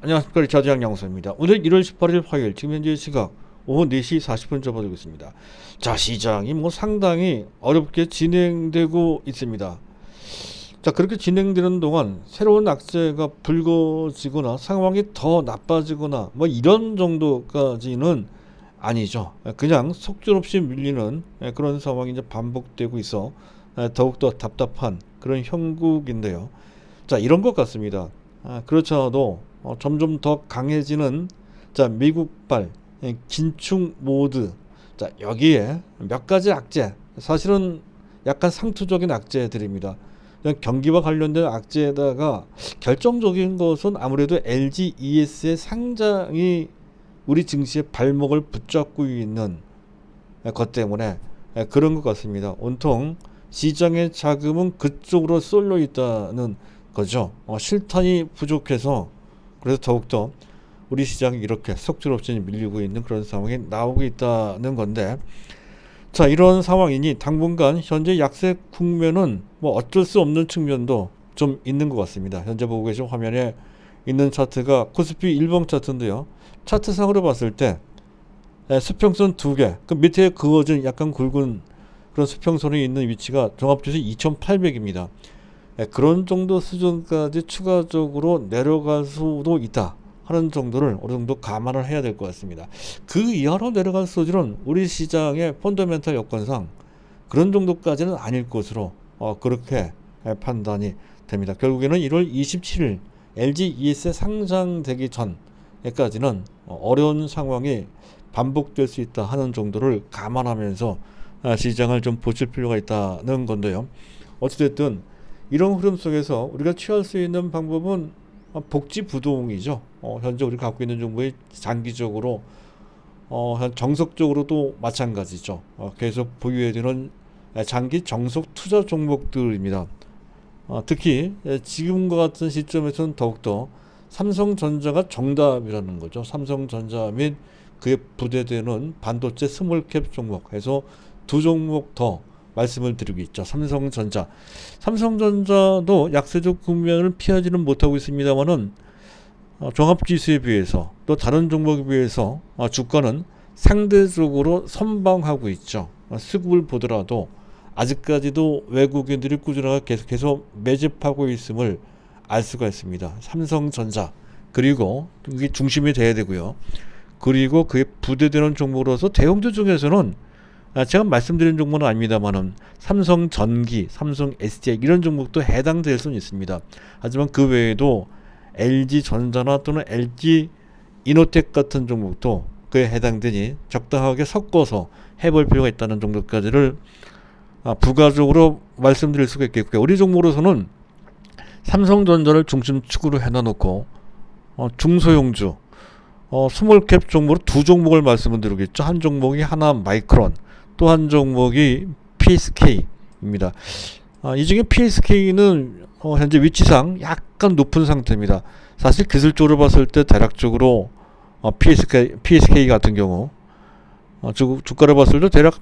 안녕하십니까. 자주양 양수입니다. 오늘 1월 18일 화요일 지금 현재 시각 오후 4시 40분 접어들고 있습니다. 자, 시장이 상당히 어렵게 진행되고 있습니다. 자, 그렇게 진행되는 동안 새로운 악재가 불거지거나 상황이 더 나빠지거나 이런 정도까지는 아니죠. 그냥 속절없이 밀리는 그런 상황이 이제 반복되고 있어 더욱더 답답한 그런 형국인데요. 자, 이런 것 같습니다. 그렇지 않아도 점점 더 강해지는 미국발 긴축 모드. 자, 여기에 몇 가지 악재, 사실은 약간 상투적인 악재들입니다. 경기와 관련된 악재에다가 결정적인 것은 아무래도 LGES의 상장이 우리 증시의 발목을 붙잡고 있는 것 때문에 그런 것 같습니다. 온통 시장의 자금은 그쪽으로 쏠려 있다는 거죠. 실탄이 부족해서 그래서 더욱더 우리 시장이 이렇게 속절없이 밀리고 있는 그런 상황이 나오고 있다는 건데, 자, 이런 상황이니 당분간 현재 약세 국면은 어쩔 수 없는 측면도 좀 있는 것 같습니다. 현재 보고 계신 화면에 있는 차트가 코스피 일봉 차트인데요. 차트상으로 봤을 때 수평선 2개, 그 밑에 그어진 약간 굵은 그런 수평선이 있는 위치가 종합지수 2800입니다. 그런 정도 수준까지 추가적으로 내려갈 수도 있다 하는 정도를 어느 정도 감안을 해야 될 것 같습니다. 그 이하로 내려갈 수준은 우리 시장의 펀더멘탈 여건상 그런 정도까지는 아닐 것으로 그렇게 판단이 됩니다. 결국에는 1월 27일 LGES 상장되기 전까지는 어려운 상황이 반복될 수 있다 하는 정도를 감안하면서 시장을 좀 보실 필요가 있다는 건데요. 어찌됐든 이런 흐름 속에서 우리가 취할 수 있는 방법은 복지부동이죠. 현재 우리가 갖고 있는 정보에 장기적으로 정석적으로도 마찬가지죠. 계속 보유해야 되는 장기 정석 투자 종목들입니다. 특히 지금과 같은 시점에서는 더욱더 삼성전자가 정답이라는 거죠. 삼성전자 및 그에 부대되는 반도체 스몰캡 종목 해서 두 종목 더 말씀을 드리고 있죠. 삼성전자도 약세적 국면을 피하지는 못하고 있습니다만은 종합지수에 비해서 또 다른 종목에 비해서 주가는 상대적으로 선방하고 있죠. 수급을 보더라도 아직까지도 외국인들이 꾸준하게 계속해서 매집하고 있음을 알 수가 있습니다. 삼성전자, 그리고 이게 중심이 돼야 되고요. 그리고 그에 부대되는 종목으로서 대형주 중에서는 제가 말씀드린 종목은 아닙니다만은 삼성전기, 삼성 SDI 이런 종목도 해당될 수는 있습니다. 하지만 그 외에도 LG전자나 또는 LG이노텍 같은 종목도 그에 해당되니 적당하게 섞어서 해볼 필요가 있다는 정도까지를 부가적으로 말씀드릴 수가 있겠고요. 우리 종목으로서는 삼성전자를 중심축으로 해놔놓고 중소형주, 스몰캡 종목으로 두 종목을 말씀을 드리겠죠. 한 종목이 하나마이크론, 또 한 종목이 PSK입니다. 이 중에 PSK는 현재 위치상 약간 높은 상태입니다. 사실 기술적으로 봤을 때 대략적으로 PSK 같은 경우 주가를 봤을 때 대략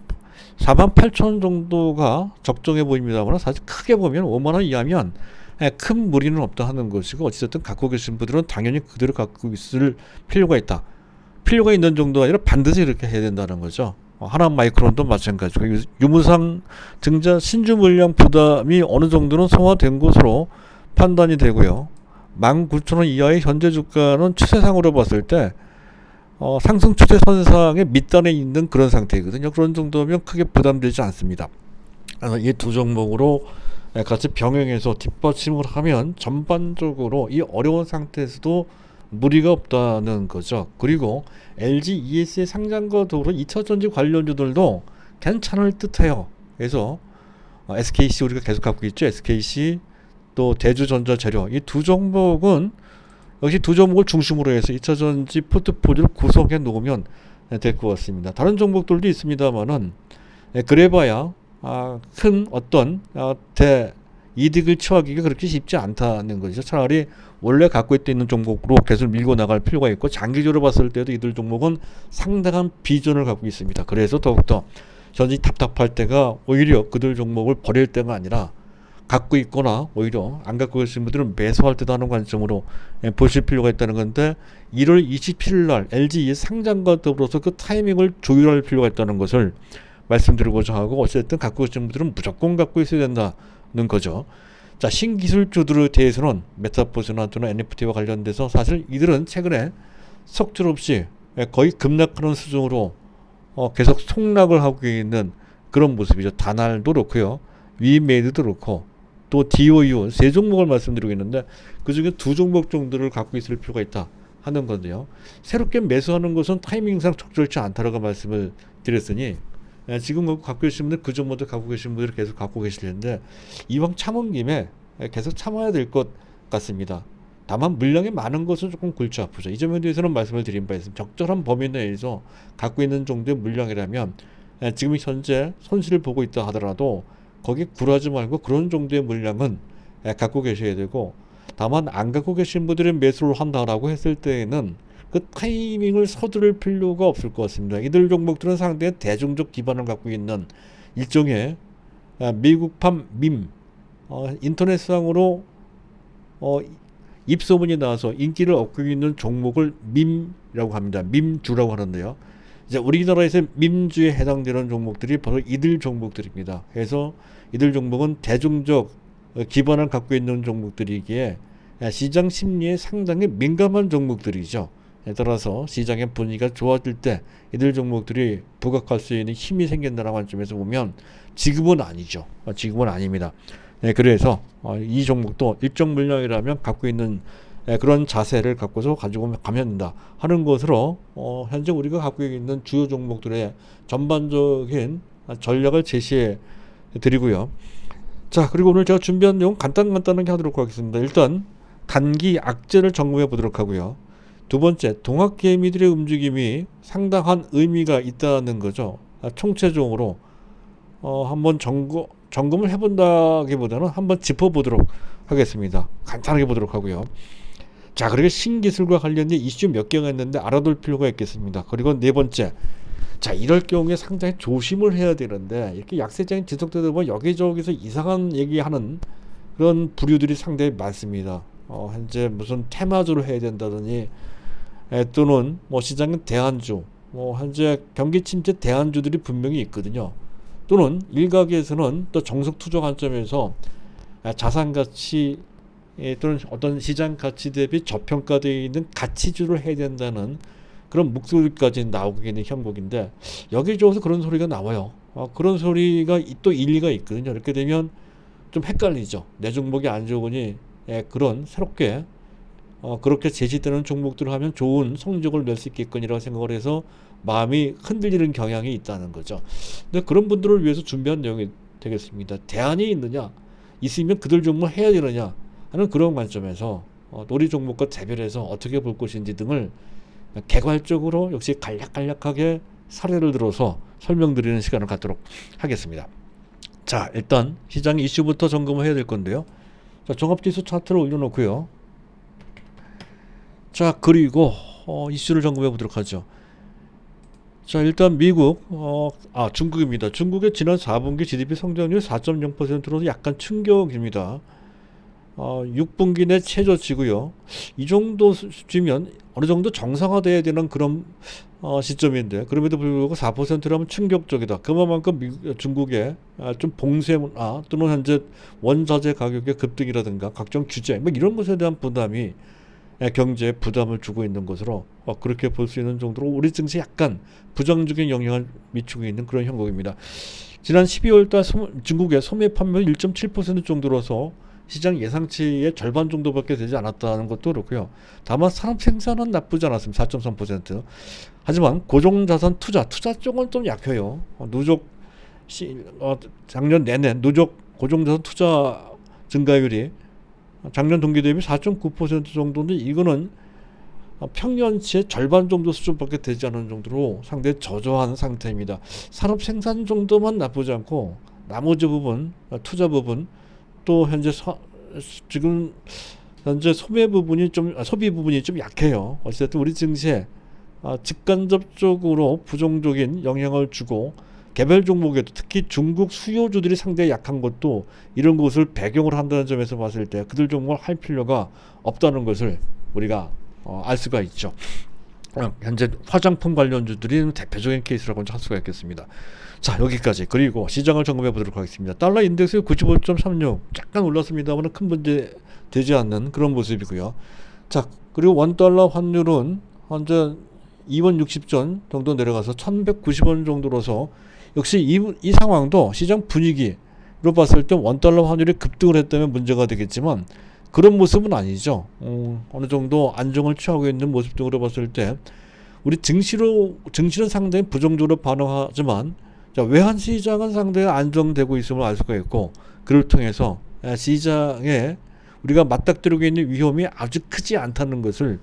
48,000 정도가 적정해 보입니다만 사실 크게 보면 5만원 이하면 큰 무리는 없다 하는 것이고, 어찌됐든 갖고 계신 분들은 당연히 그대로 갖고 있을 필요가 있다. 필요가 있는 정도가 아니라 반드시 이렇게 해야 된다는 거죠. 하나마이크론도 마찬가지고 유무상 증자 신주 물량 부담이 어느 정도는 소화된 것으로 판단이 되고요. 19,000원 이하의 현재 주가는 추세상으로 봤을 때 상승 추세선상의 밑단에 있는 그런 상태이거든요. 그런 정도면 크게 부담되지 않습니다. 이 두 종목으로 같이 병행해서 뒷받침을 하면 전반적으로 이 어려운 상태에서도 무리가 없다는 거죠. 그리고 LGES의 상장과 더불어 2차전지 관련주들도 괜찮을 듯해요. 그래서 SKC 우리가 계속 갖고 있죠. SKC 또 대주전자재료, 이 두 종목은 역시 두 종목을 중심으로 해서 2차전지 포트폴리오를 구성해 놓으면 될 것 같습니다. 다른 종목들도 있습니다만은 그래봐야 큰 어떤 이득을 취하기가 그렇게 쉽지 않다는 거죠. 차라리 원래 갖고 있는 종목으로 계속 밀고 나갈 필요가 있고, 장기적으로 봤을 때도 이들 종목은 상당한 비전을 갖고 있습니다. 그래서 더욱더 현재 답답할 때가 오히려 그들 종목을 버릴 때가 아니라 갖고 있거나 오히려 안 갖고 계신 분들은 매수할 때도 하는 관점으로 보실 필요가 있다는 건데 1월 27일 날 LG 상장과 더불어서 그 타이밍을 조율할 필요가 있다는 것을 말씀드리고자 하고, 어쨌든 갖고 계신 분들은 무조건 갖고 있어야 된다는 거죠. 자, 신기술주들에 대해서는 메타버스나 또는 NFT와 관련돼서 사실 이들은 최근에 속절없이 거의 급락하는 수준으로 계속 폭락을 하고 있는 그런 모습이죠. 다날도 그렇고요, 위메이드도 그렇고, 또 DOU 세 종목을 말씀드리고 있는데 그 중에 두 종목 정도를 갖고 있을 필요가 있다 하는 건데요. 새롭게 매수하는 것은 타이밍상 적절치 않다라고 말씀을 드렸으니 지금 갖고 계신 분들 그 종목도 갖고 계신 분들 계속 갖고 계실 텐데 이왕 참은 김에 계속 참아야 될 것 같습니다. 다만 물량이 많은 것은 조금 골치 아프죠. 이 점에 대해서는 말씀을 드린 바 있습니다. 적절한 범위 내에서 갖고 있는 정도의 물량이라면 지금 현재 손실을 보고 있다 하더라도 거기 굴하지 말고 그런 정도의 물량은 갖고 계셔야 되고, 다만 안 갖고 계신 분들이 매수를 한다라고 했을 때에는 그 타이밍을 서두를 필요가 없을 것 같습니다. 이들 종목들은 상당히 대중적 기반을 갖고 있는 일종의 미국판 밈, 인터넷상으로 입소문이 나와서 인기를 얻고 있는 종목을 밈이라고 합니다. 밈주라고 하는데요. 이제 우리나라에서 밈주에 해당되는 종목들이 바로 이들 종목들입니다. 그래서 이들 종목은 대중적 기반을 갖고 있는 종목들이기에 시장 심리에 상당히 민감한 종목들이죠. 따라서 시장의 분위기가 좋아질 때 이들 종목들이 부각할 수 있는 힘이 생긴다는 관점에서 보면 지금은 아니죠. 지금은 아닙니다. 그래서 이 종목도 일정 물량이라면 갖고 있는 그런 자세를 갖고서 가지고 가면 된다 하는 것으로 현재 우리가 갖고 있는 주요 종목들의 전반적인 전략을 제시해 드리고요. 자, 그리고 오늘 제가 준비한 내용 간단하게 하도록 하겠습니다. 일단 단기 악재를 점검해 보도록 하고요. 두 번째, 동학개미들의 움직임이 상당한 의미가 있다는 거죠. 총체적으로 한번 점검을 해본다기보다는 한번 짚어보도록 하겠습니다. 간단하게 보도록 하고요. 자, 그리고 신기술과 관련된 이슈 몇 개가 있는데 알아둘 필요가 있겠습니다. 그리고 네 번째, 자, 이럴 경우에 상당히 조심을 해야 되는데 이렇게 약세장이 지속되다 보면 여기저기서 이상한 얘기하는 그런 부류들이 상당히 많습니다. 현재 무슨 테마주를 해야 된다더니 또는 뭐 시장은 대안주, 현재 경기 침체 대안주들이 분명히 있거든요. 또는 일각에서는 또 정석 투자 관점에서 자산 가치 또는 어떤 시장 가치 대비 저평가되어 있는 가치주를 해야 된다는 그런 목소리까지 나오고 있는 형국인데 여기저기서 그런 소리가 나와요. 그런 소리가 또 일리가 있거든요. 이렇게 되면 좀 헷갈리죠. 내 종목이 안 좋으니 그런 새롭게 그렇게 제시되는 종목들을 하면 좋은 성적을 낼 수 있겠거니라고 생각을 해서 마음이 흔들리는 경향이 있다는 거죠. 근데 그런 분들을 위해서 준비한 내용이 되겠습니다. 대안이 있느냐, 있으면 그들 종목 해야 되느냐 하는 그런 관점에서 우리 종목과 대별해서 어떻게 볼 것인지 등을 개괄적으로 역시 간략하게 사례를 들어서 설명드리는 시간을 갖도록 하겠습니다. 자, 일단 시장 이슈부터 점검을 해야 될 건데요. 자, 종합지수 차트를 올려놓고요. 자, 그리고 이슈를 점검해 보도록 하죠. 자, 일단 미국, 중국입니다. 중국의 지난 4분기 GDP 성장률 4.0%로 약간 충격입니다. 6분기 내 최저치고요. 이 정도 수치면 어느 정도 정상화돼야 되는 그런 시점인데 그럼에도 불구하고 4%라면 충격적이다. 그만큼 중국의 좀 봉쇄 문화 또는 현재 원자재 가격의 급등이라든가 각종 규제 뭐 이런 것에 대한 부담이 경제에 부담을 주고 있는 것으로 그렇게 볼 수 있는 정도로 우리 증시에 약간 부정적인 영향을 미치고 있는 그런 형국입니다. 지난 12월달 중국의 소매 판매율 1.7% 정도로서 시장 예상치의 절반 정도밖에 되지 않았다는 것도 그렇고요. 다만 산업 생산은 나쁘지 않았습니다. 4.3%. 하지만 고정자산 투자 쪽은 좀 약해요. 작년 내내 누적 고정자산 투자 증가율이 작년 동기 대비 4.9% 정도인데 이거는 평년치의 절반 정도 수준밖에 되지 않은 정도로 상당히 저조한 상태입니다. 산업 생산 정도만 나쁘지 않고 나머지 부분, 투자 부분 또 지금 현재 소비 부분이 좀 약해요. 어쨌든 우리 증시에 직간접적으로 부정적인 영향을 주고 개별 종목에도 특히 중국 수요주들이 상당히 약한 것도 이런 것을 배경으로 한다는 점에서 봤을 때 그들 종목을 할 필요가 없다는 것을 우리가 알 수가 있죠. 현재 화장품 관련주들이 대표적인 케이스라고 할 수가 있겠습니다. 자, 여기까지. 그리고 시장을 점검해 보도록 하겠습니다. 달러 인덱스 95.36 잠깐 올랐습니다만 큰 문제 되지 않는 그런 모습이고요. 자, 그리고 원달러 환율은 현재 2원 60전 정도 내려가서 1190원 정도로서 역시 이 상황도 시장 분위기로 봤을 때 원달러 환율이 급등을 했다면 문제가 되겠지만 그런 모습은 아니죠. 어느 정도 안정을 취하고 있는 모습 등으로 봤을 때 우리 증시는 상당히 부정적으로 반응하지만 자, 외환 시장은 상당히 안정되고 있음을 알 수가 있고 그를 통해서 시장에 우리가 맞닥뜨리고 있는 위험이 아주 크지 않다는 것을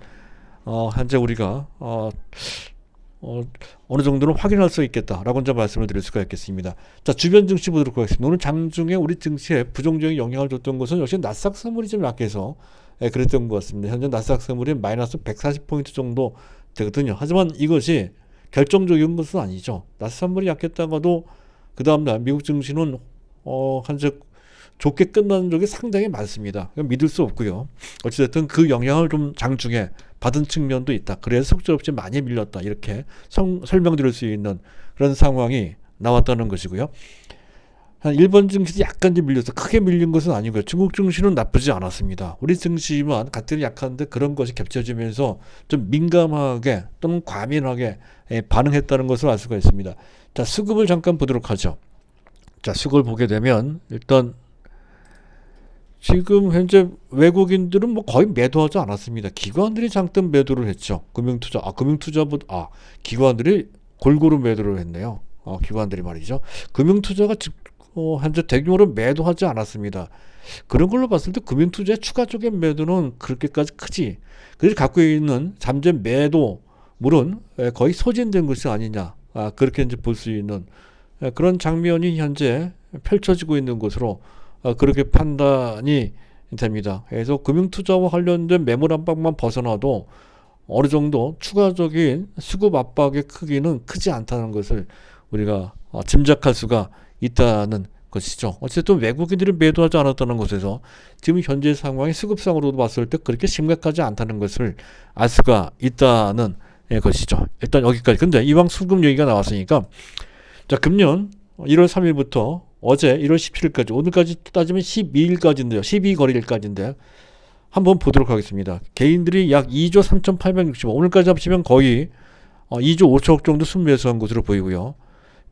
현재 우리가 어느 정도는 확인할 수 있겠다라고 이제 말씀을 드릴 수가 있겠습니다. 자, 주변 증시 보도록 하겠습니다. 오늘 장중에 우리 증시에 부정적인 영향을 줬던 것은 역시 나스닥 선물이 좀 약해서 그랬던 것 같습니다. 현재 나스닥 선물이 마이너스 140포인트 정도 되거든요. 하지만 이것이 결정적인 것은 아니죠. 나스닥 선물이 약했다가도 그 다음날 미국 증시는 현재 좋게 끝나는 적이 상당히 많습니다. 믿을 수 없고요. 어찌됐든 그 영향을 좀 장중에 받은 측면도 있다. 그래서 속절없이 많이 밀렸다. 이렇게 설명드릴 수 있는 그런 상황이 나왔다는 것이고요. 한 일본 증시도 약간 좀 밀려서 크게 밀린 것은 아니고요. 중국 증시는 나쁘지 않았습니다. 우리 증시만 같은 약한데 그런 것이 겹쳐지면서 좀 민감하게 또는 과민하게 반응했다는 것을 알 수가 있습니다. 자, 수급을 잠깐 보도록 하죠. 자, 수급을 보게 되면 일단 지금 현재 외국인들은 뭐 거의 매도하지 않았습니다. 기관들이 잠깐 매도를 했죠. 기관들이 골고루 매도를 했네요. 기관들이 말이죠. 금융투자가 현재 대규모로 매도하지 않았습니다. 그런 걸로 봤을 때 금융투자의 추가적인 매도는 그렇게까지 크지. 그래서 갖고 있는 잠재 매도물은 거의 소진된 것이 아니냐. 그렇게 이제 볼 수 있는 그런 장면이 현재 펼쳐지고 있는 것으로 그렇게 판단이 됩니다. 그래서 금융투자와 관련된 매물 압박만 벗어나도 어느 정도 추가적인 수급 압박의 크기는 크지 않다는 것을 우리가 짐작할 수가 있다는 것이죠. 어쨌든 외국인들이 매도하지 않았다는 것에서 지금 현재 상황이 수급상으로도 봤을 때 그렇게 심각하지 않다는 것을 알 수가 있다는 것이죠. 일단 여기까지. 근데 이왕 수급 얘기가 나왔으니까 자, 금년 1월 3일부터 어제 1월 17일까지 오늘까지 따지면 12일까지인데요. 12거래일까지인데 한번 보도록 하겠습니다. 개인들이 약 2조 3,860억 오늘까지 합치면 거의 2조 5천억 정도 순매수한 것으로 보이고요.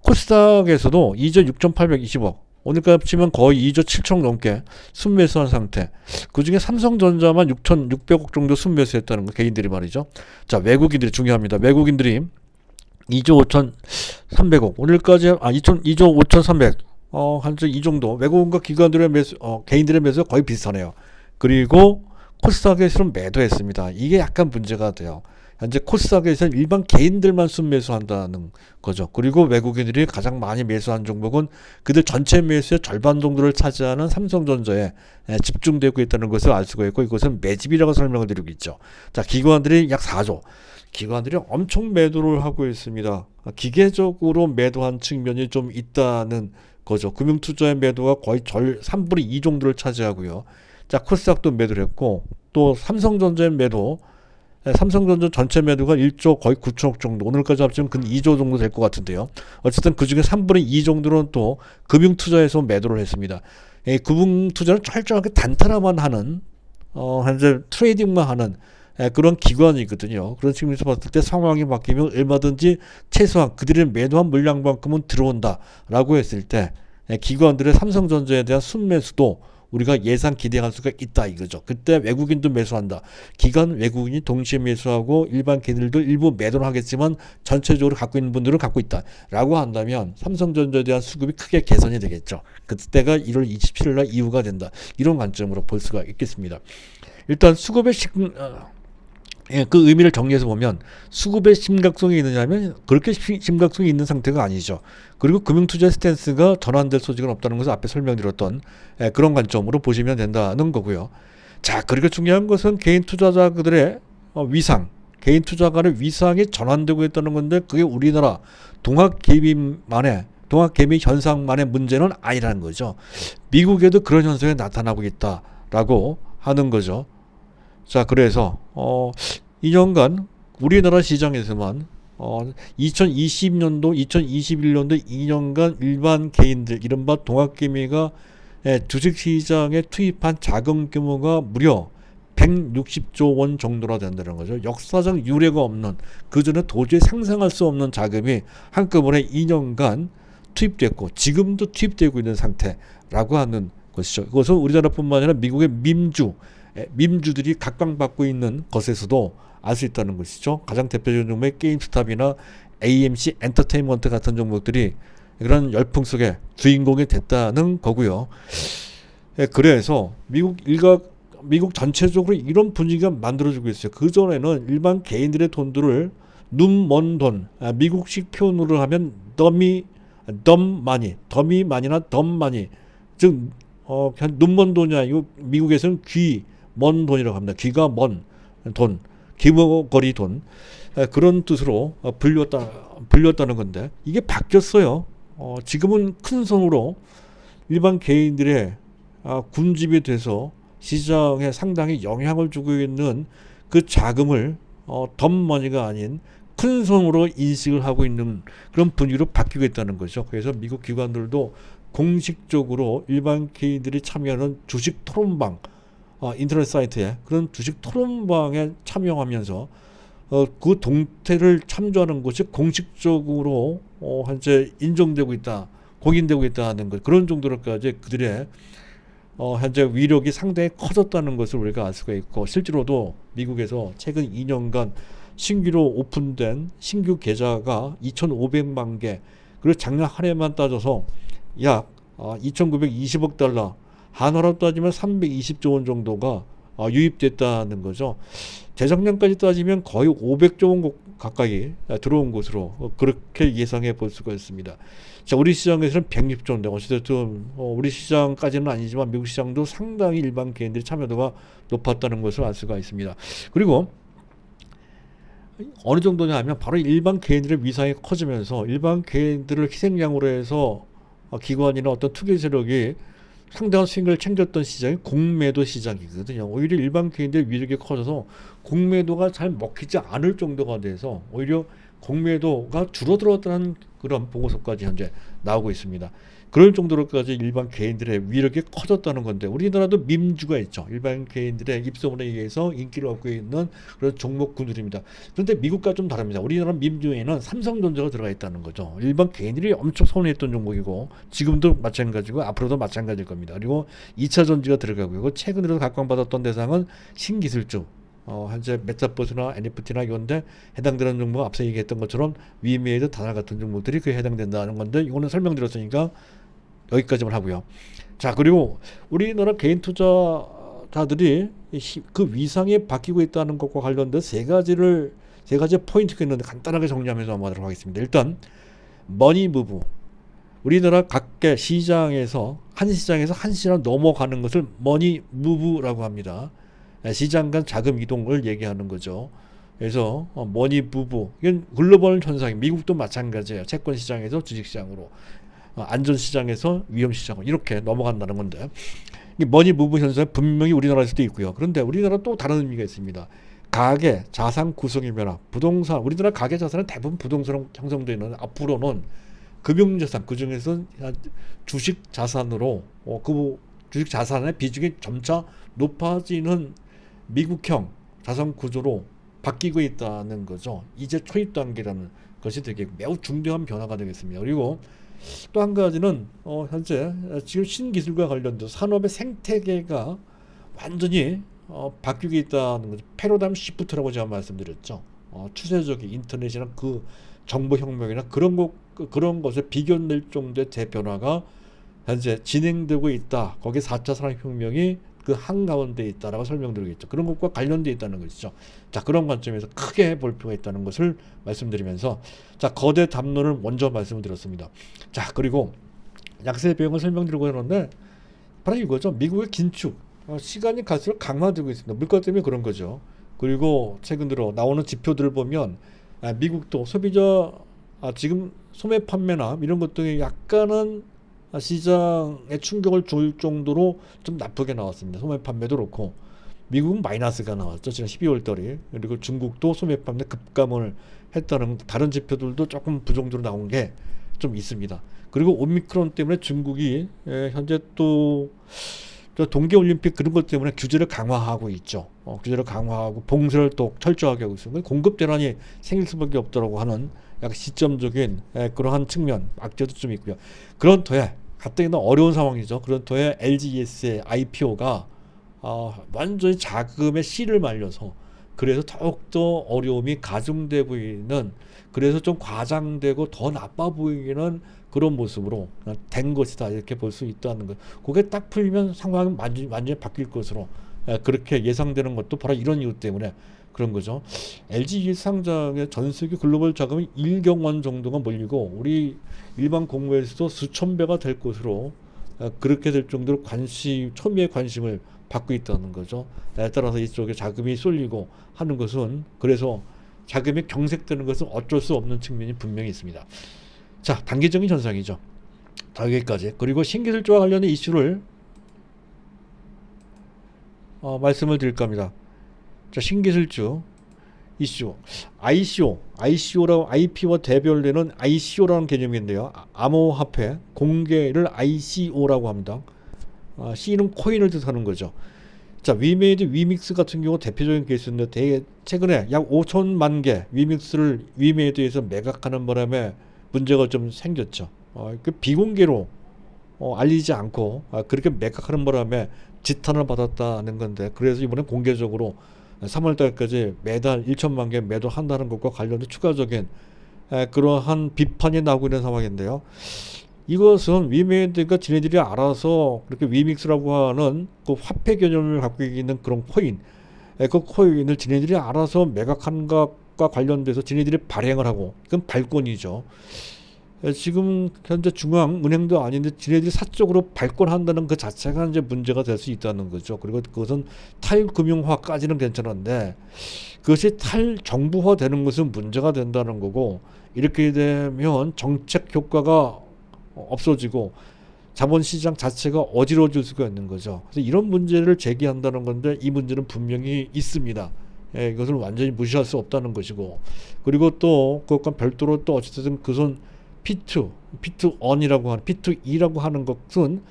코스닥에서도 2조 6,820억 오늘까지 합치면 거의 2조 7천억 넘게 순매수한 상태. 그중에 삼성전자만 6,600억 정도 순매수했다는 거 개인들이 말이죠. 자, 외국인들이 중요합니다. 외국인들이 2조 5,300억 오늘까지 2조 5,300 한저 이 정도 외국인과 기관들의 매수 개인들의 매수가 거의 비슷하네요. 그리고 코스닥에서는 매도했습니다. 이게 약간 문제가 돼요. 현재 코스닥에서는 일반 개인들만 순매수한다는 거죠. 그리고 외국인들이 가장 많이 매수한 종목은 그들 전체 매수의 절반 정도를 차지하는 삼성전자에 집중되고 있다는 것을 알 수가 있고 이것은 매집이라고 설명을 드리고 있죠. 자, 기관들이 약 4조 기관들이 엄청 매도를 하고 있습니다. 기계적으로 매도한 측면이 좀 있다는 거죠. 금융투자의 매도가 거의 3분의 2 정도를 차지하고요. 자, 코스닥도 매도를 했고 또 삼성전자의 매도 삼성전자 전체 매도가 1조 거의 9천억 정도 오늘까지 합치면 근 2조 정도 될 것 같은데요. 어쨌든 그중에 3분의 2 정도는 또 금융투자에서 매도를 했습니다. 금융투자는 철저하게 단타라만 하는 현재 트레이딩만 하는 그런 기관이거든요. 그런 측면에서 봤을 때 상황이 바뀌면 얼마든지 최소한 그들의 매도한 물량만큼은 들어온다라고 했을 때 기관들의 삼성전자에 대한 순매수도 우리가 예상 기대할 수가 있다 이거죠. 그때 외국인도 매수한다. 기관 외국인이 동시에 매수하고 일반 개인들도 일부 매도를 하겠지만 전체적으로 갖고 있는 분들은 갖고 있다라고 한다면 삼성전자에 대한 수급이 크게 개선이 되겠죠. 그때가 1월 27일 날 이후가 된다. 이런 관점으로 볼 수가 있겠습니다. 일단 수급의 그 의미를 정리해서 보면 수급의 심각성이 있느냐면 그렇게 심각성이 있는 상태가 아니죠. 그리고 금융투자 스탠스가 전환될 소지가 없다는 것을 앞에 설명드렸던 그런 관점으로 보시면 된다는 거고요. 자, 그리고 중요한 것은 개인 투자자들의 위상, 개인 투자가의 위상이 전환되고 있다는 건데 그게 우리나라 동학 기업만의 동학개미 현상만의 문제는 아니라는 거죠. 미국에도 그런 현상이 나타나고 있다라고 하는 거죠. 자, 그래서 2년간 우리나라 시장에서만 2020년도, 2021년도 2년간 일반 개인들, 이른바 동학개미가 주식시장에 투입한 자금 규모가 무려 160조 원 정도나 된다는 거죠. 역사적 유례가 없는, 그전에 도저히 상상할 수 없는 자금이 한꺼번에 2년간 투입됐고 지금도 투입되고 있는 상태라고 하는 것이죠. 그것은 우리나라뿐만 아니라 미국의 민주들이 각광받고 있는 것에서도 알 수 있다는 것이죠. 가장 대표적인 종목의 게임스탑이나 AMC 엔터테인먼트 같은 종목들이 그런 열풍 속에 주인공이 됐다는 거고요. 그래서 미국 전체적으로 이런 분위기가 만들어지고 있어요. 그전에는 일반 개인들의 돈들을 눈먼 돈, 미국식 표현으로 하면 더미만이나 덤마니, 즉 그냥 눈먼 돈이 아니고 미국에서는 귀 먼 돈이라고 합니다. 귀가 먼 돈, 귀머거리 돈, 그런 뜻으로 불렸다는 건데 이게 바뀌었어요. 지금은 큰 손으로 일반 개인들의 군집이 돼서 시장에 상당히 영향을 주고 있는 그 자금을 덤머니가 아닌 큰 손으로 인식을 하고 있는 그런 분위기로 바뀌고 있다는 거죠. 그래서 미국 기관들도 공식적으로 일반 개인들이 참여하는 주식 토론방, 인터넷 사이트에 그런 주식 토론방에 참여하면서 그 동태를 참조하는 것이 공식적으로 현재 인정되고 있다, 공인되고 있다는 것, 그런 정도로까지 그들의 현재 위력이 상당히 커졌다는 것을 우리가 알 수가 있고, 실제로도 미국에서 최근 2년간 신규로 오픈된 신규 계좌가 2,500만 개, 그리고 작년 한 해만 따져서 약 2,920억 달러, 한화로 따지면 320조 원 정도가 유입됐다는 거죠. 재작년까지 따지면 거의 500조 원 가까이 들어온 것으로 그렇게 예상해 볼 수가 있습니다. 자, 우리 시장에서는 160조인데 어쨌든 우리 시장까지는 아니지만 미국 시장도 상당히 일반 개인들의 참여도가 높았다는 것을 알 수가 있습니다. 그리고 어느 정도냐 하면 바로 일반 개인들의 위상이 커지면서 일반 개인들을 희생양으로 해서 기관이나 어떤 투기 세력이 상당한 수익을 챙겼던 시장이 공매도 시장이거든요. 오히려 일반 개인들의 위력이 커져서 공매도가 잘 먹히지 않을 정도가 돼서 오히려 공매도가 줄어들었다는 그런 보고서까지 현재 나오고 있습니다. 그럴 정도로까지 일반 개인들의 위력이 커졌다는 건데, 우리나라도 밈주가 있죠. 일반 개인들의 입소문에 의해서 인기를 얻고 있는 그런 종목군들입니다. 그런데 미국과 좀 다릅니다. 우리나라 밈주에는 삼성전자가 들어가 있다는 거죠. 일반 개인들이 엄청 선호했던 종목이고 지금도 마찬가지고 앞으로도 마찬가지일 겁니다. 그리고 2차 전지가 들어가고요. 최근으로 각광받았던 대상은 신기술주, 현재 메타버스나 NFT나 이런데 해당되는 종목, 앞서 얘기했던 것처럼 위메이드, 다나 같은 종목들이 그에 해당된다는 건데, 이거는 설명드렸으니까 여기까지만 하고요. 자, 그리고 우리나라 개인 투자자들이 그 위상이 바뀌고 있다는 것과 관련된 세 가지 포인트가 있는데 간단하게 정리하면서 넘어가도록 하겠습니다. 일단 머니 무브, 우리나라 각계 시장에서 한 시장 넘어가는 것을 머니 무브라고 합니다. 시장 간 자금 이동을 얘기하는 거죠. 그래서 머니 무브, 이건 글로벌 현상이, 미국도 마찬가지예요. 채권 시장에서 주식 시장으로, 안전 시장에서 위험 시장으로 이렇게 넘어간다는 건데, 이 머니 무브 현상은 분명히 우리나라에서도 있고요. 그런데 우리나라 또 다른 의미가 있습니다. 가계 자산 구성의 변화, 부동산, 우리나라 가계 자산은 대부분 부동산으로 형성되는, 앞으로는 금융자산, 그중에서 주식 자산으로 그 주식 자산의 비중이 점차 높아지는 미국형 자산 구조로 바뀌고 있다는 거죠. 이제 초입 단계라는 것이 되게 매우 중대한 변화가 되겠습니다. 그리고 또 한 가지는 현재 지금 신기술과 관련돼서 산업의 생태계가 완전히 바뀌고 있다는 거죠. 패러다임 시프트라고 제가 말씀드렸죠. 추세적인 인터넷이나 그 정보혁명이나 그런 것에 비견될 정도의 대변화가 현재 진행되고 있다. 거기에 4차 산업혁명이 그 한가운데 있다라고 설명드리겠죠. 그런 것과 관련되어 있다는 것이죠. 자, 그런 관점에서 크게 볼 필요가 있다는 것을 말씀드리면서, 자, 거대 담론을 먼저 말씀을 드렸습니다. 자, 그리고 약세 배경을 설명드리고 있는데 바로 이거죠. 미국의 긴축, 시간이 갈수록 강화되고 있습니다. 물가 때문에 그런 거죠. 그리고 최근 들어 나오는 지표들을 보면 미국도 지금 소매 판매나 이런 것들이 약간은 시장에 충격을 줄 정도로 좀 나쁘게 나왔습니다. 소매 판매도 그렇고 미국은 마이너스가 나왔죠. 지난 12월 달에. 그리고 중국도 소매 판매 급감을 했다는 다른 지표들도 조금 부정적으로 나온 게 좀 있습니다. 그리고 오미크론 때문에 중국이 현재 또 동계올림픽 그런 것 때문에 규제를 강화하고 있죠. 규제를 강화하고 봉쇄를 또 철저하게 하고 있습니다. 공급 대란이 생길 수밖에 없다고 하는 약간 시점적인 그러한 측면, 악재도 좀 있고요. 그런 터에 갑자기 너무 어려운 상황이죠. 그런 터에 LGES의 IPO가 완전히 자금의 씨를 말려서 그래서 더욱더 어려움이 가중돼 보이는, 그래서 좀 과장되고 더 나빠 보이는 그런 모습으로 된 것이다, 이렇게 볼 수 있다는 것. 그게 딱 풀리면 상황이 완전히 바뀔 것으로 그렇게 예상되는 것도 바로 이런 이유 때문에 그런 거죠. LG 상장의 전 세계 글로벌 자금이 1경 원 정도가 몰리고 우리 일반 공모에서도 수천 배가 될 것으로 그렇게 될 정도로 초미의 관심을 받고 있다는 거죠. 따라서 이쪽에 자금이 쏠리고 하는 것은, 그래서 자금이 경색되는 것은 어쩔 수 없는 측면이 분명히 있습니다. 자, 단기적인 현상이죠. 여기까지. 그리고 신기술주와 관련된 이슈를 말씀을 드릴까 합니다. 자, 신기술주 이슈, ICO라고, IP와 대별되는 ICO라는 개념인데요. 암호화폐 공개를 ICO라고 합니다. C는 코인을 뜻하는 거죠. 자, 위메이드 위믹스 같은 경우 대표적인 케이스인데, 최근에 약 5천만 개 위메이드에서 매각하는 바람에 문제가 좀 생겼죠. 그 비공개로 알리지 않고 그렇게 매각하는 바람에 지탄을 받았다는 건데, 그래서 이번에 공개적으로 3월 달까지 매달 1천만 개 매도한다는 것과 관련된 추가적인 그러한 비판이 나오고 있는 상황인데요. 이것은 위메이드가 지네들이 알아서 그렇게 위믹스라고 하는 그 화폐 개념을 갖고 있는 그런 코인, 그 코인을 지네들이 알아서 매각한 것과 관련돼서 지네들이 발행을 하고, 그건 발권이죠. 지금 현재 중앙은행도 아닌데 지네들이 사적으로 발권한다는 그 자체가 이제 문제가 될 수 있다는 거죠. 그리고 그것은 탈금융화까지는 괜찮은데 그것이 탈정부화 되는 것은 문제가 된다는 거고, 이렇게 되면 정책 효과가 없어지고 자본시장 자체가 어지러워질 수가 있는 거죠. 그래서 이런 문제를 제기한다는 건데, 이 문제는 분명히 있습니다. 이것을 완전히 무시할 수 없다는 것이고, 그리고 또 그것과 별도로 또 어쨌든 그것은 P2E라고 하는 것은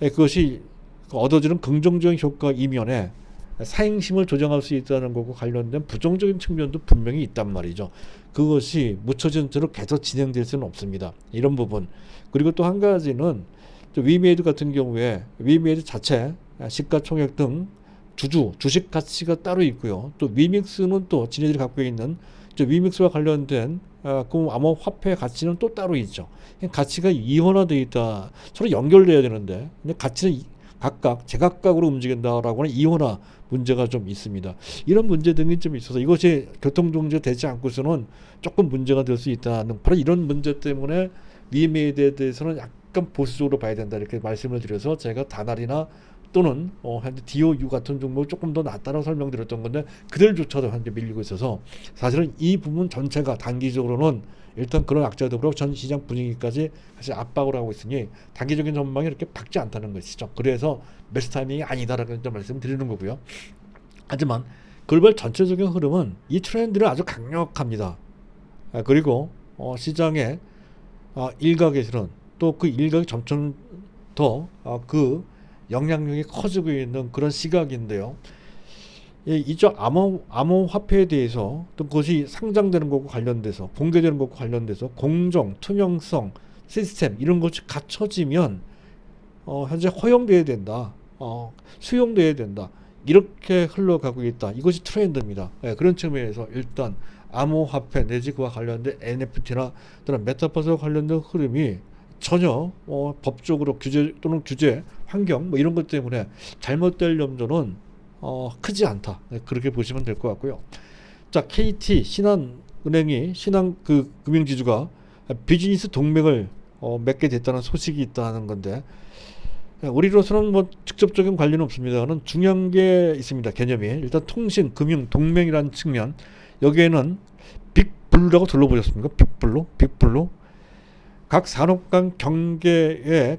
그것이 얻어지는 긍정적인 효과 이면에 사행심을 조정할 수 있다는 것과 관련된 부정적인 측면도 분명히 있단 말이죠. 그것이 묻혀진 채로 계속 진행될 수는 없습니다. 이런 부분. 그리고 또 한 가지는 위메이드 같은 경우에 위메이드 자체 시가총액 등 주식 가치가 따로 있고요. 또 위믹스는 또 지네들이 갖고 있는 위믹스와 관련된 그 암호화폐 가치는 또 따로 있죠. 가치가 이원화되어 있다. 서로 연결돼야 되는데 가치는 각각 제각각으로 움직인다라고 하는 이원화 문제가 좀 있습니다. 이런 문제 등이 좀 있어서 이것이 교통정지되지 않고서는 조금 문제가 될 수 있다는, 바로 이런 문제 때문에 위메이드에 대해서는 약간 보수적으로 봐야 된다, 이렇게 말씀을 드려서 제가 다날이나 또는 현재 DOU 같은 종목을 조금 더 낫다라고 설명드렸던 건데, 그들조차도 현재 밀리고 있어서 사실은 이 부분 전체가 단기적으로는 일단 그런 악재더불어 전 시장 분위기까지 사실 압박을 하고 있으니 단기적인 전망이 이렇게 밝지 않다는 것이죠. 그래서 매수 타이밍이 아니다라는 말씀을 드리는 거고요. 하지만 글로벌 전체적인 흐름은 이 트렌드는 아주 강력합니다. 그리고 시장의 일각에서는 또 그 일각이 점점 더 그 영향력이 커지고 있는 그런 시각인데요. 이쪽 암호화폐에 대해서 또 그것이 상장되는 것과 관련돼서 공개되는 것과 관련돼서 공정, 투명성, 시스템 이런 것이 갖춰지면 현재 허용돼야 된다, 수용돼야 된다, 이렇게 흘러가고 있다. 이것이 트렌드입니다. 그런 측면에서 일단 암호화폐 내지 그와 관련된 NFT나 또는 메타버스와 관련된 흐름이 전혀 법적으로 규제 또는 규제 환경 이런 것 때문에 잘못될 염려는 크지 않다, 그렇게 보시면 될 것 같고요. 자, KT 신한은행이 신한 그 금융지주가 비즈니스 동맹을 맺게 됐다는 소식이 있다는 건데, 우리로서는 뭐 직접적인 관련은 없습니다만 중요한 게 있습니다. 개념이 일단 통신 금융 동맹이라는 측면, 여기에는 빅블루라고 들어보셨습니까? 빅블루 각 산업 간 경계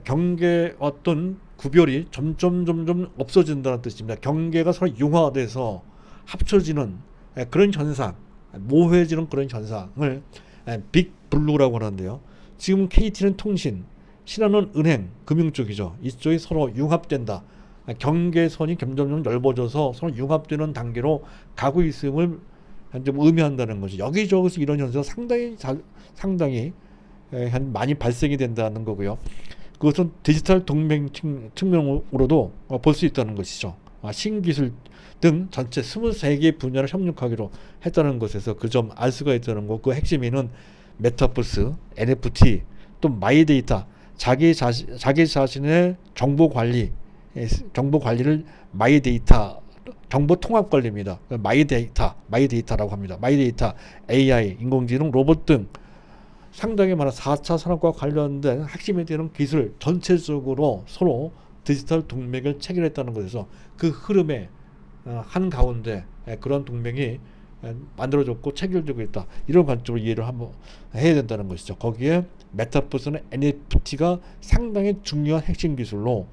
어떤 구별이 점점 없어진다는 뜻입니다. 경계가 서로 융화돼서 합쳐지는 그런 현상, 모호해지는 그런 현상을 빅블루라고 하는데요. 지금 KT는 통신, 신한은 은행, 금융 쪽이죠. 이쪽이 서로 융합된다. 경계선이 점점 넓어져서 서로 융합되는 단계로 가고 있음을 좀 의미한다는 거죠. 여기저기서 이런 현상 상당히 많이 발생이 된다는 거고요. 그것은 디지털 동맹 측면으로도 볼 수 있다는 것이죠. 신기술 등 전체 23개 분야를 협력하기로 했다는 것에서 그 점 알 수가 있다는 거. 그 핵심에는 메타버스, NFT, 또 마이데이터, 자기 자신의 정보 관리를 마이데이터, 정보 통합 관리입니다. 마이데이터라고 합니다. 마이데이터, AI, 인공지능, 로봇 등 상당히 많은 4차 산업과 관련된 핵심에 되는 기술 전체적으로 서로 디지털 동맹을 체결했다는 것에서 그 흐름에 한가운데 그런 동맹이 만들어졌고 체결되고 있다. 이런 관점으로 이해를 한번 해야 된다는 것이죠. 거기에 메타버스는 NFT가 상당히 중요한 핵심 기술로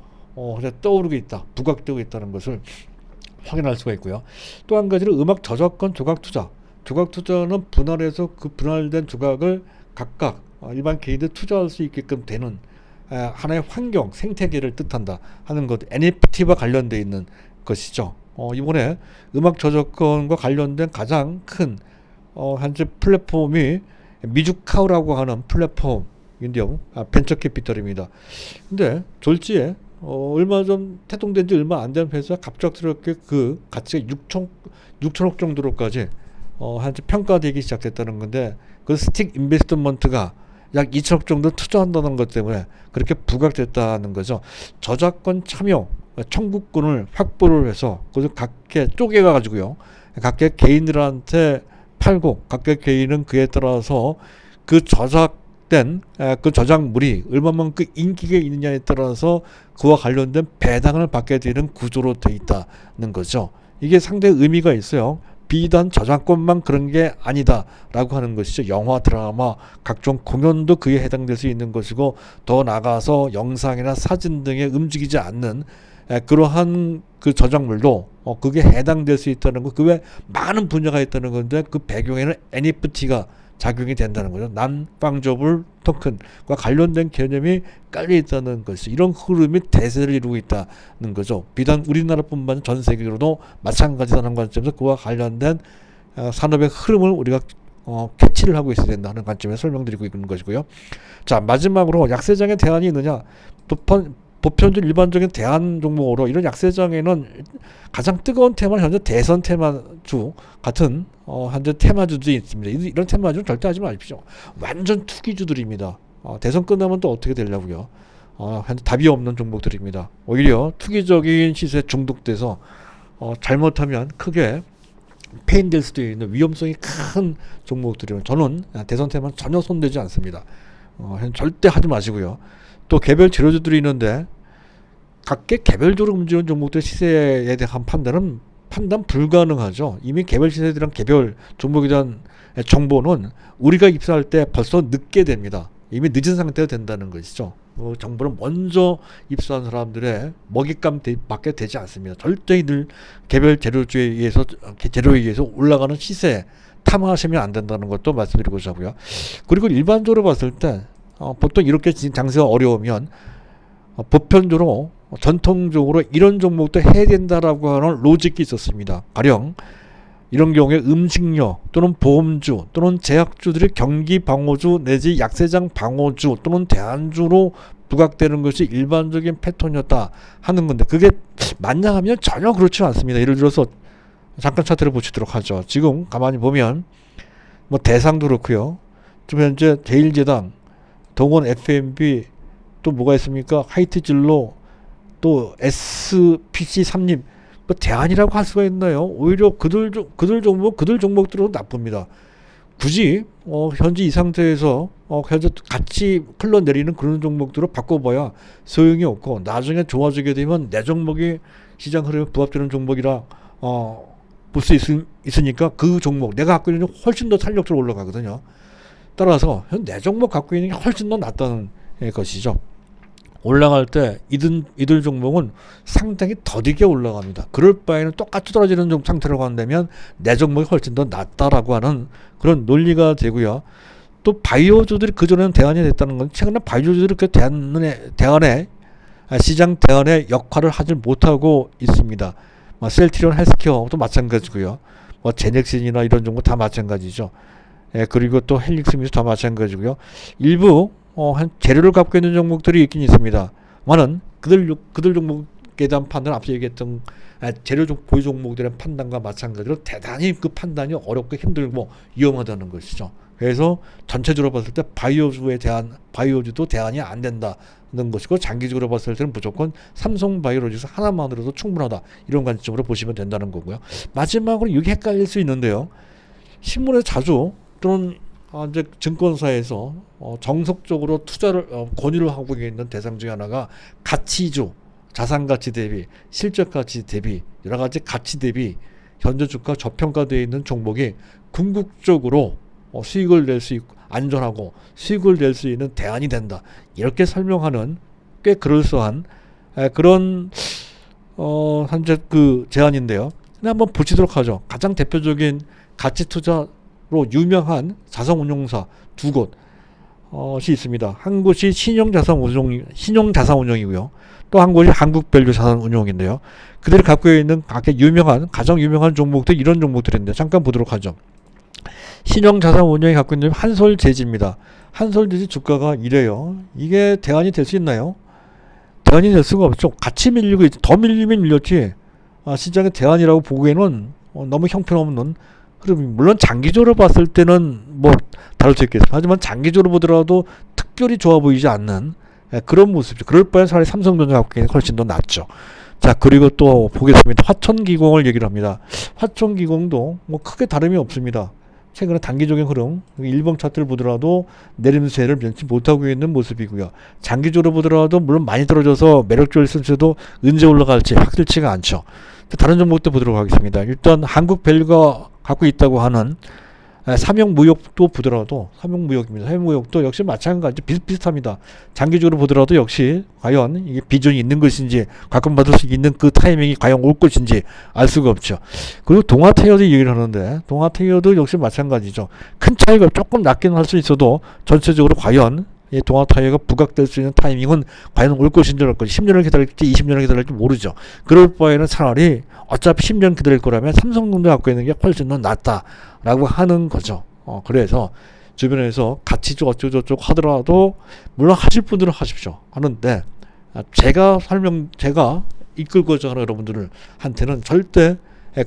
떠오르고 있다. 부각되고 있다는 것을 확인할 수가 있고요. 또 한 가지는 음악 저작권 조각 투자. 조각 투자는 분할해서 그 분할된 조각을 각각 일반 개인들 투자할 수 있게끔 되는 하나의 환경, 생태계를 뜻한다 하는 것. NFT와 관련되어 있는 것이죠. 이번에 음악 저작권과 관련된 가장 큰 현재 플랫폼이 미주카우라고 하는 플랫폼인데요. 벤처 캐피털입니다. 근데 졸지에 얼마 전 태동된 지 얼마 안 된 회사가 갑작스럽게 그 가치가 6천억 정도로까지 현재 평가되기 시작했다는 건데, 그 스틱 인베스트먼트가 약 2천억 정도 투자한다는 것 때문에 그렇게 부각됐다는 거죠. 저작권 참여 청구권을 확보를 해서 그것을 각계 쪼개가 가지고요, 각계 개인들한테 팔고, 각계 개인은 그에 따라서 그 저작된 그 저작물이 얼마만큼 인기가 있느냐에 따라서 그와 관련된 배당을 받게 되는 구조로 되어 있다는 거죠. 이게 상당히 의미가 있어요. 비단 저작권만 그런 게 아니다라고 하는 것이죠. 영화, 드라마, 각종 공연도 그에 해당될 수 있는 것이고, 더 나아가서 영상이나 사진 등에 움직이지 않는 그러한 그 저작물도 그게 해당될 수 있다는 거. 그 외에 많은 분야가 있다는 건데, 그 배경에는 NFT가 작용이 된다는 거죠. 난팡저블 토큰과 관련된 개념이 깔려 있다는 것이, 이런 흐름이 대세를 이루고 있다는 거죠. 비단 우리나라뿐만 아니라 전 세계로도 마찬가지라는 관점에서 그와 관련된 산업의 흐름을 우리가 캐치를 하고 있어야 된다는 관점에서 설명드리고 있는 것이고요. 자, 마지막으로 약세장에 대안이 있느냐. 보편적 일반적인 대안 종목으로 이런 약세장에는 가장 뜨거운 테마는 현재 대선 테마주 같은 현재 테마주들이 있습니다. 이런 테마주는 절대 하지 마십시오. 완전 투기주들입니다. 대선 끝나면 또 어떻게 되려고요? 현재 답이 없는 종목들입니다. 오히려 투기적인 시세에 중독돼서 잘못하면 크게 패인될 수도 있는 위험성이 큰 종목들이면, 저는 대선 테마는 전혀 손대지 않습니다. 절대 하지 마시고요. 또 개별 재료주들이 있는데, 각계 개별적으로 움직이는 종목들 시세에 대한 판단 불가능하죠. 이미 개별 시세에 대한 개별 종목에 대한 정보는 우리가 입사할 때 벌써 늦게 됩니다. 이미 늦은 상태가 된다는 것이죠. 정보는 먼저 입사한 사람들의 먹잇감 밖에 되지 않습니다. 절대 늘 개별 재료에 의해서 올라가는 시세 탐하시면 안 된다는 것도 말씀드리고자 하고요. 그리고 일반적으로 봤을 때 보통 이렇게 장세가 어려우면 보편적으로 전통적으로 이런 종목도 해야 된다라고 하는 로직이 있었습니다. 가령 이런 경우에 음식료 또는 보험주 또는 제약주들이 경기 방어주 내지 약세장 방어주 또는 대안주로 부각되는 것이 일반적인 패턴이었다 하는 건데, 그게 맞냐 하면 전혀 그렇지 않습니다. 예를 들어서 잠깐 차트를 보시도록 하죠. 지금 가만히 보면 대상도 그렇고요. 지금 현재 제일제당, 동원 F&B, 또 뭐가 있습니까? 하이트진로, 또 SPC 삼림, 대안이라고 할 수가 있나요? 오히려 그들 종목들은 나쁩니다. 굳이 현재 이 상태에서 현재 같이 흘러내리는 그런 종목들을 바꿔봐야 소용이 없고, 나중에 좋아지게 되면 내 종목이 시장 흐름에 부합되는 종목이라 볼 수 있으니까 그 종목 내가 갖고 있는 훨씬 더 탄력적으로 올라가거든요. 따라서 내 종목 갖고 있는 게 훨씬 더 낫다는 것이죠. 올라갈 때 이들 종목은 상당히 더디게 올라갑니다. 그럴 바에는 똑같이 떨어지는 상태라고 한다면 내 종목이 훨씬 더 낫다라고 하는 그런 논리가 되고요. 또 바이오주들이 그전에는 대안이 됐다는 건 최근에 바이오주들이 그 시장 대안의 역할을 하지 못하고 있습니다. 셀트리온 헬스케어도 마찬가지고요. 제넥신이나 이런 종목 다 마찬가지죠. 그리고 또 헬릭스미도 다 마찬가지고요. 일부 한 재료를 갖고 있는 종목들이 있긴 있습니다. 많은 그들 종목에 대한 판단은 앞서 얘기했던 재료 보유 종목들의 판단과 마찬가지로 대단히 그 판단이 어렵고 힘들고 위험하다는 것이죠. 그래서 전체적으로 봤을 때 바이오주도 대안이 안 된다는 것이고, 장기적으로 봤을 때는 무조건 삼성바이오로직스 하나만으로도 충분하다, 이런 관점으로 보시면 된다는 거고요. 마지막으로 이게 헷갈릴 수 있는데요. 신문에 자주 또는 이제 증권사에서 정석적으로 투자를 권유를 하고 있는 대상 중에 하나가 가치주, 자산가치 대비, 실적가치 대비, 여러 가지 가치 대비 현재 주가 저평가되어 있는 종목이 궁극적으로 수익을 낼 수 있고 안전하고 수익을 낼 수 있는 대안이 된다, 이렇게 설명하는 꽤 그럴싸한 그런 현재 그 제안인데요. 한번 보시도록 하죠. 가장 대표적인 가치 투자로 유명한 자산운용사 두 곳이 있습니다. 한 곳이 신용자산운용이고요. 또 한 곳이 한국밸류자산운용인데요. 그들이 갖고 있는 가장 유명한 종목들, 이런 종목들인데 잠깐 보도록 하죠. 신용자산운용이 갖고 있는 한솔재지입니다. 한솔재지 주가가 이래요. 이게 대안이 될 수 있나요? 대안이 될 수가 없죠. 같이 밀리고 더 밀리면 밀렸지. 시장의 대안이라고 보기에는 너무 형편없는 흐름이, 물론 장기적으로 봤을 때는 다를 수 있겠습니다. 하지만 장기적으로 보더라도 특별히 좋아 보이지 않는 그런 모습이죠. 그럴 바에 차라리 삼성전자 갖고 있는 게 훨씬 더 낫죠. 자, 그리고 또 보겠습니다. 화천기공을 얘기를 합니다. 화천기공도 크게 다름이 없습니다. 최근에 단기적인 흐름, 일봉 차트를 보더라도 내림세를 면치 못하고 있는 모습이고요. 장기적으로 보더라도 물론 많이 떨어져서 매력적일 수도 언제 올라갈지 확실치가 않죠. 다른 종목도 보도록 하겠습니다. 일단 한국밸류가 갖고 있다고 하는 삼형무역도 보더라도, 삼형무역입니다. 삼형무역도 역시 마찬가지 비슷비슷합니다. 장기적으로 보더라도 역시 과연 이게 비전이 있는 것인지, 가끔받을 수 있는 그 타이밍이 과연 올 것인지 알 수가 없죠. 그리고 동아타이어도 얘기를 하는데, 동아타이어도 역시 마찬가지죠. 큰 차이가 조금 낮긴 할 수 있어도 전체적으로 과연 이 동아타이어가 부각될 수 있는 타이밍은 과연 올 것인지 올 것인지, 10년을 기다릴지 20년을 기다릴지 모르죠. 그럴 바에는 차라리 어차피 10년 기다릴 거라면 삼성전자 갖고 있는 게 훨씬 더 낫다라고 하는 거죠. 그래서 주변에서 가치주 어쩌고저쩌고 하더라도 물론 하실 분들은 하십시오 하는데, 제가 이끌고자 하는 여러분들한테는 절대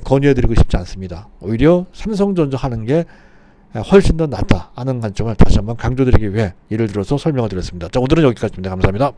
권유해드리고 싶지 않습니다. 오히려 삼성전자 하는 게 훨씬 더 낫다 하는 관점을 다시 한번 강조드리기 위해 예를 들어서 설명을 드렸습니다. 자, 오늘은 여기까지입니다. 감사합니다.